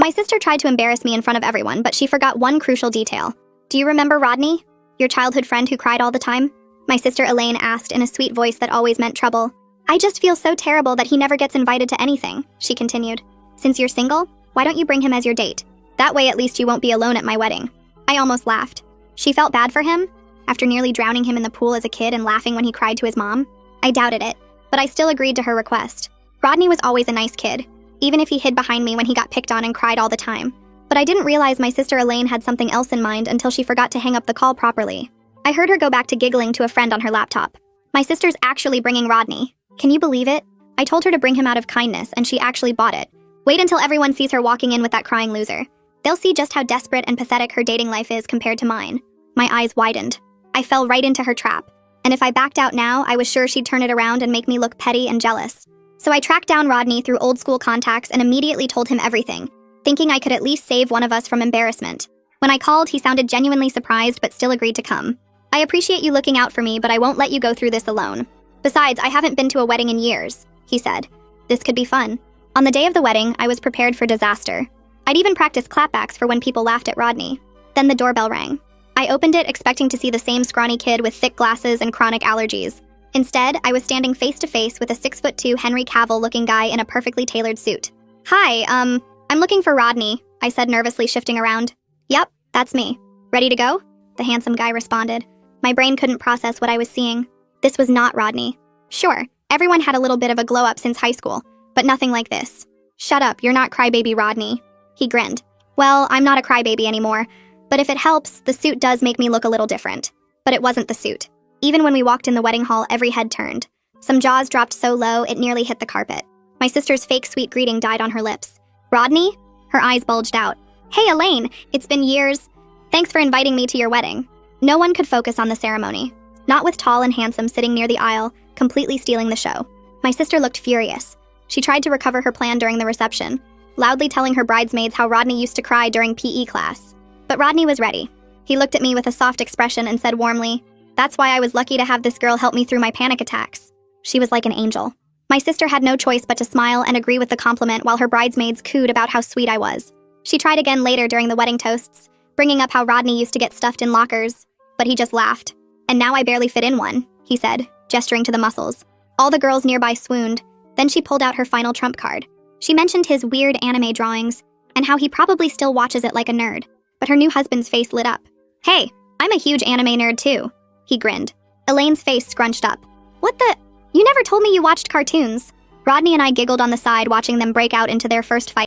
My sister tried to embarrass me in front of everyone, but she forgot one crucial detail. Do you remember Rodney? Your childhood friend who cried all the time? My sister Elaine asked in a sweet voice that always meant trouble. I just feel so terrible that he never gets invited to anything, she continued. Since you're single, why don't you bring him as your date? That way at least you won't be alone at my wedding. I almost laughed. She felt bad for him? After nearly drowning him in the pool as a kid and laughing when he cried to his mom? I doubted it, but I still agreed to her request. Rodney was always a nice kid, even if he hid behind me when he got picked on and cried all the time. But I didn't realize my sister Elaine had something else in mind until she forgot to hang up the call properly. I heard her go back to giggling to a friend on her laptop. My sister's actually bringing Rodney. Can you believe it? I told her to bring him out of kindness, and she actually bought it. Wait until everyone sees her walking in with that crying loser. They'll see just how desperate and pathetic her dating life is compared to mine. My eyes widened. I fell right into her trap. And if I backed out now, I was sure she'd turn it around and make me look petty and jealous. So I tracked down Rodney through old school contacts and immediately told him everything, thinking I could at least save one of us from embarrassment. When I called, he sounded genuinely surprised but still agreed to come. I appreciate you looking out for me, but I won't let you go through this alone. Besides, I haven't been to a wedding in years, he said. This could be fun. On the day of the wedding, I was prepared for disaster. I'd even practiced clapbacks for when people laughed at Rodney. Then the doorbell rang. I opened it expecting to see the same scrawny kid with thick glasses and chronic allergies. Instead, I was standing face to face with a 6'2" Henry Cavill-looking guy in a perfectly tailored suit. Hi, I'm looking for Rodney, I said nervously, shifting around. Yep, that's me. Ready to go? The handsome guy responded. My brain couldn't process what I was seeing. This was not Rodney. Sure, everyone had a little bit of a glow-up since high school, but nothing like this. Shut up, you're not crybaby Rodney. He grinned. Well, I'm not a crybaby anymore, but if it helps, the suit does make me look a little different. But it wasn't the suit. Even when we walked in the wedding hall, every head turned. Some jaws dropped so low, it nearly hit the carpet. My sister's fake sweet greeting died on her lips. Rodney? Her eyes bulged out. Hey, Elaine, it's been years. Thanks for inviting me to your wedding. No one could focus on the ceremony. Not with tall and handsome sitting near the aisle, completely stealing the show. My sister looked furious. She tried to recover her plan during the reception, loudly telling her bridesmaids how Rodney used to cry during PE class. But Rodney was ready. He looked at me with a soft expression and said warmly, "That's why I was lucky to have this girl help me through my panic attacks." She was like an angel. My sister had no choice but to smile and agree with the compliment while her bridesmaids cooed about how sweet I was. She tried again later during the wedding toasts, bringing up how Rodney used to get stuffed in lockers, but he just laughed. And now I barely fit in one, he said, gesturing to the muscles. All the girls nearby swooned. Then she pulled out her final trump card. She mentioned his weird anime drawings and how he probably still watches it like a nerd. But her new husband's face lit up. Hey, I'm a huge anime nerd too. He grinned. Elaine's face scrunched up. What the? You never told me you watched cartoons. Rodney and I giggled on the side watching them break out into their first fight.